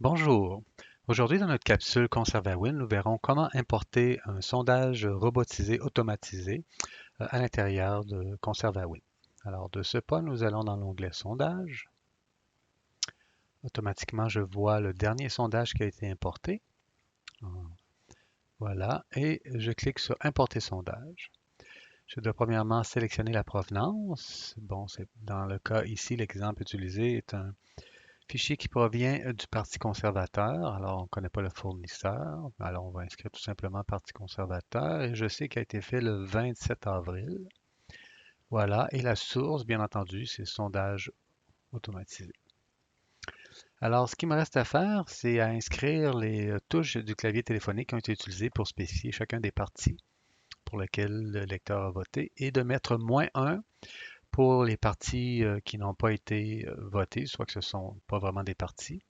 Bonjour. Aujourd'hui, dans notre capsule ConservaWin, nous verrons comment importer un sondage robotisé automatisé à l'intérieur de ConservaWin. Alors, de ce pas, nous allons dans l'onglet Sondage. Automatiquement, je vois le dernier sondage qui a été importé. Voilà, et je clique sur Importer sondage. Je dois premièrement sélectionner la provenance. Bon, c'est dans le cas ici, l'exemple utilisé est un fichier qui provient du Parti conservateur. Alors, on ne connaît pas le fournisseur. Alors, on va inscrire tout simplement Parti conservateur. Et je sais qu'il a été fait le 27 avril. Voilà. Et la source, bien entendu, c'est sondage automatisé. Alors, ce qu'il me reste à faire, c'est à inscrire les touches du clavier téléphonique qui ont été utilisées pour spécifier chacun des partis pour lesquels le lecteur a voté et de mettre -1 pour les partis qui n'ont pas été votés, soit que ce ne sont pas vraiment des partis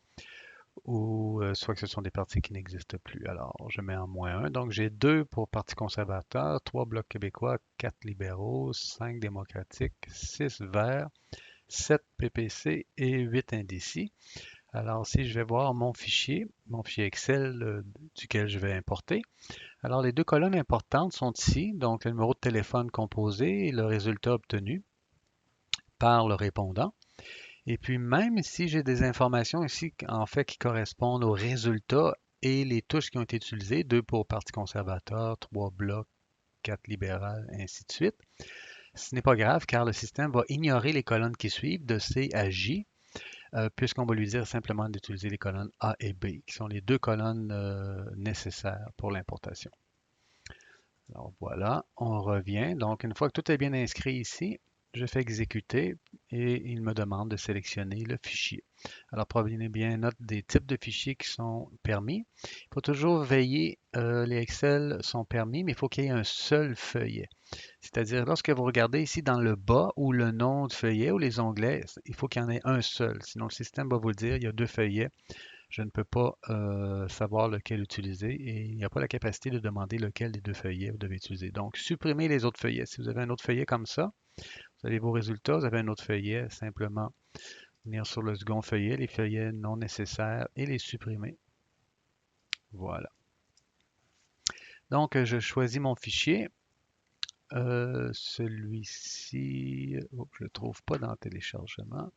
ou soit que ce sont des partis qui n'existent plus. Alors, je mets en -1. Donc, j'ai 2 pour Parti conservateur, 3 Bloc québécois, 4 libéraux, 5 démocratiques, 6 verts, 7 PPC et 8 indécis. Alors, si je vais voir mon fichier Excel duquel je vais importer, alors les deux colonnes importantes sont ici, donc le numéro de téléphone composé et le résultat obtenu par le répondant. Et puis même si j'ai des informations ici, en fait, qui correspondent aux résultats et les touches qui ont été utilisées, 2 pour Parti conservateur, 3 blocs, 4 libéral, ainsi de suite, ce n'est pas grave car le système va ignorer les colonnes qui suivent de C à J, puisqu'on va lui dire simplement d'utiliser les colonnes A et B, qui sont les deux colonnes nécessaires pour l'importation. Alors voilà, on revient. Donc une fois que tout est bien inscrit ici, je fais exécuter et il me demande de sélectionner le fichier. Alors prenez bien note des types de fichiers qui sont permis. Il faut toujours veiller, les Excel sont permis, mais il faut qu'il y ait un seul feuillet. C'est-à-dire lorsque vous regardez ici dans le bas ou le nom de feuillet ou les onglets, il faut qu'il y en ait un seul. Sinon le système va vous le dire, il y a deux feuillets. Je ne peux pas savoir lequel utiliser et il n'y a pas la capacité de demander lequel des deux feuillets vous devez utiliser. Donc, supprimez les autres feuillets. Si vous avez un autre feuillet comme ça, vous avez vos résultats, vous avez un autre feuillet, simplement venir sur le second feuillet, les feuillets non nécessaires et les supprimer. Voilà. Donc, je choisis mon fichier. Celui-ci, je ne le trouve pas dans le téléchargement.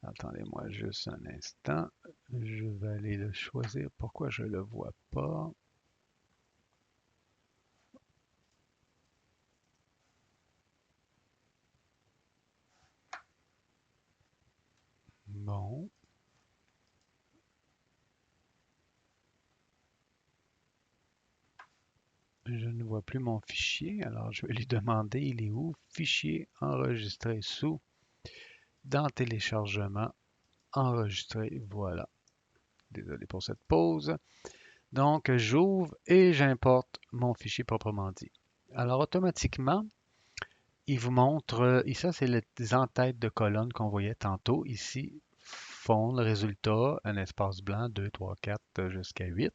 Attendez-moi juste un instant. Je vais aller le choisir. Pourquoi je ne le vois pas? Bon, je ne vois plus mon fichier. Alors, je vais lui demander, il est où? Fichier enregistré sous, dans téléchargement, enregistré. Voilà. Désolé pour cette pause. Donc, j'ouvre et j'importe mon fichier proprement dit. Alors, automatiquement, il vous montre, et ça, c'est les en-têtes de colonnes qu'on voyait tantôt. Ici, fond, le résultat, un espace blanc, 2, 3, 4, jusqu'à 8.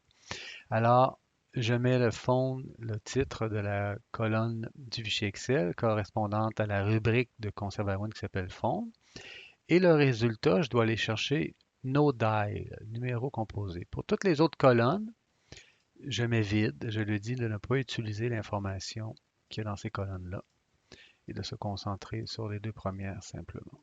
Alors, je mets le fond, le titre de la colonne du fichier Excel correspondante à la rubrique de ConservaOne qui s'appelle fond. Et le résultat, je dois aller chercher no die, numéro composé. Pour toutes les autres colonnes, je mets vide. Je lui dis de ne pas utiliser l'information qu'il y a dans ces colonnes-là et de se concentrer sur les deux premières simplement.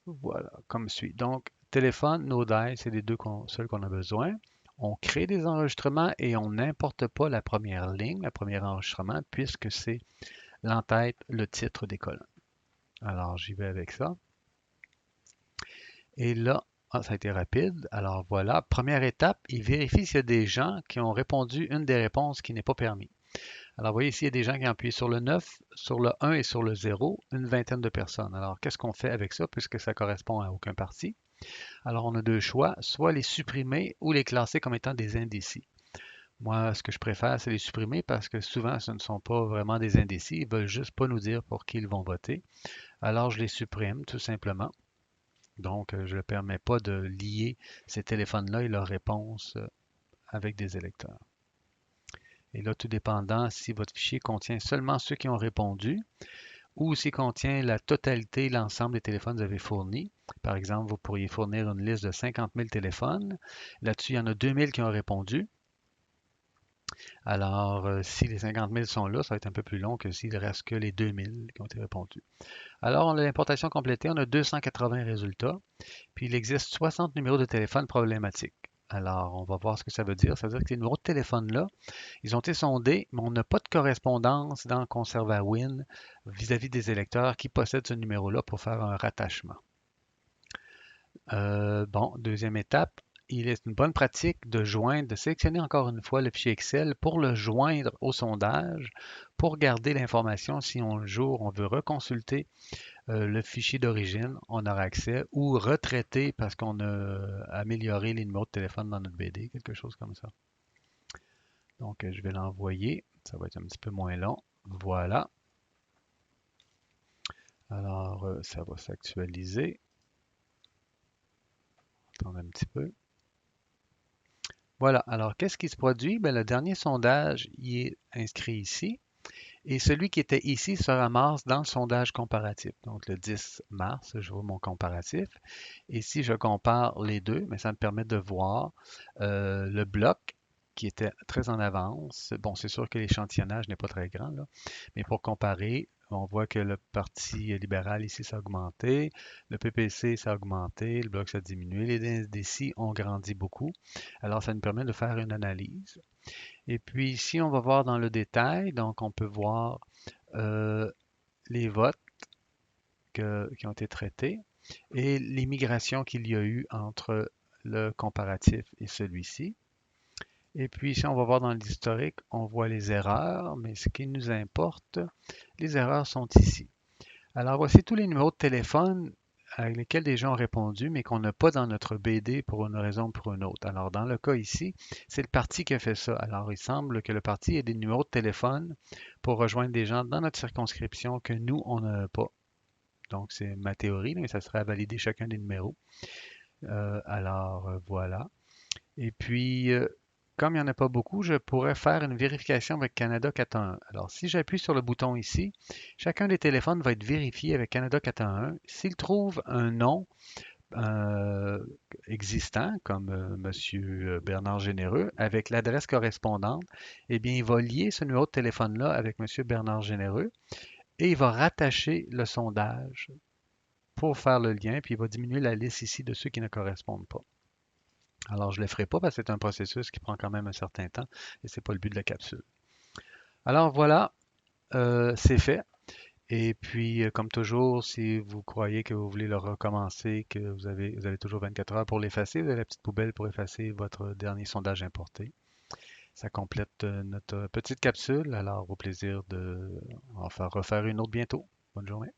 Voilà, comme suit. Donc, téléphone, no die, c'est les deux seuls qu'on a besoin. On crée des enregistrements et on n'importe pas la première ligne, le premier enregistrement, puisque c'est l'entête, le titre des colonnes. Alors, j'y vais avec ça. Et là, ça a été rapide. Alors voilà, première étape, il vérifie s'il y a des gens qui ont répondu une des réponses qui n'est pas permis. Alors, vous voyez ici, il y a des gens qui ont appuyé sur le 9, sur le 1 et sur le 0, une vingtaine de personnes. Alors, qu'est-ce qu'on fait avec ça, puisque ça correspond à aucun parti? Alors, on a deux choix, soit les supprimer ou les classer comme étant des indécis. Moi, ce que je préfère, c'est les supprimer parce que souvent, ce ne sont pas vraiment des indécis. Ils veulent juste pas nous dire pour qui ils vont voter. Alors, je les supprime tout simplement. Donc, je ne permets pas de lier ces téléphones-là et leurs réponses avec des électeurs. Et là, tout dépendant, si votre fichier contient seulement ceux qui ont répondu, ou s'il contient la totalité, l'ensemble des téléphones que vous avez fournis. Par exemple, vous pourriez fournir une liste de 50 000 téléphones. Là-dessus, il y en a 2 000 qui ont répondu. Alors, si les 50 000 sont là, ça va être un peu plus long que s'il ne reste que les 2 000 qui ont été répondus. Alors, on a l'importation complétée, on a 280 résultats, puis il existe 60 numéros de téléphone problématiques. Alors, on va voir ce que ça veut dire. Ça veut dire que ces numéros de téléphone-là, ils ont été sondés, mais on n'a pas de correspondance dans Conservawin vis-à-vis des électeurs qui possèdent ce numéro-là pour faire un rattachement. Bon, deuxième étape, il est une bonne pratique de joindre, de sélectionner encore une fois le fichier Excel pour le joindre au sondage, pour garder l'information si un jour on veut reconsulter le fichier d'origine, on aura accès, ou retraiter parce qu'on a amélioré les numéros de téléphone dans notre BD, quelque chose comme ça. Donc, je vais l'envoyer. Ça va être un petit peu moins long. Voilà. Alors, ça va s'actualiser. Attendez un petit peu. Voilà. Alors, qu'est-ce qui se produit? Bien, le dernier sondage y est inscrit ici. Et celui qui était ici se ramasse dans le sondage comparatif. Donc, le 10 mars, je vois mon comparatif. Et si je compare les deux, mais ça me permet de voir le bloc qui était très en avance. Bon, c'est sûr que l'échantillonnage n'est pas très grand, là, mais pour comparer, on voit que le Parti libéral ici, ça a augmenté, le PPC, ça a augmenté, le bloc, ça a diminué, les NSDC ont grandi beaucoup. Alors, ça nous permet de faire une analyse. Et puis ici, on va voir dans le détail, donc on peut voir euh, les votes qui ont été traités et les migrations qu'il y a eu entre le comparatif et celui-ci. Et puis ici, on va voir dans l'historique, on voit les erreurs, mais ce qui nous importe, les erreurs sont ici. Alors voici tous les numéros de téléphone avec lesquels des gens ont répondu, mais qu'on n'a pas dans notre BD pour une raison ou pour une autre. Alors dans le cas ici, c'est le parti qui a fait ça. Alors il semble que le parti ait des numéros de téléphone pour rejoindre des gens dans notre circonscription que nous, on n'a pas. Donc c'est ma théorie, mais ça serait à valider chacun des numéros. Voilà. Et puis, comme il n'y en a pas beaucoup, je pourrais faire une vérification avec Canada 411. Alors, si j'appuie sur le bouton ici, chacun des téléphones va être vérifié avec Canada 411. S'il trouve un nom euh, existant, comme M. Bernard Généreux, avec l'adresse correspondante, eh bien, il va lier ce numéro de téléphone-là avec M. Bernard Généreux et il va rattacher le sondage pour faire le lien, puis il va diminuer la liste ici de ceux qui ne correspondent pas. Alors, je ne le ferai pas parce que c'est un processus qui prend quand même un certain temps et ce n'est pas le but de la capsule. Alors voilà, c'est fait. Et puis, comme toujours, si vous croyez que vous voulez le recommencer, que vous avez toujours 24 heures pour l'effacer, vous avez la petite poubelle pour effacer votre dernier sondage importé. Ça complète notre petite capsule. Alors, au plaisir de en faire refaire une autre bientôt. Bonne journée.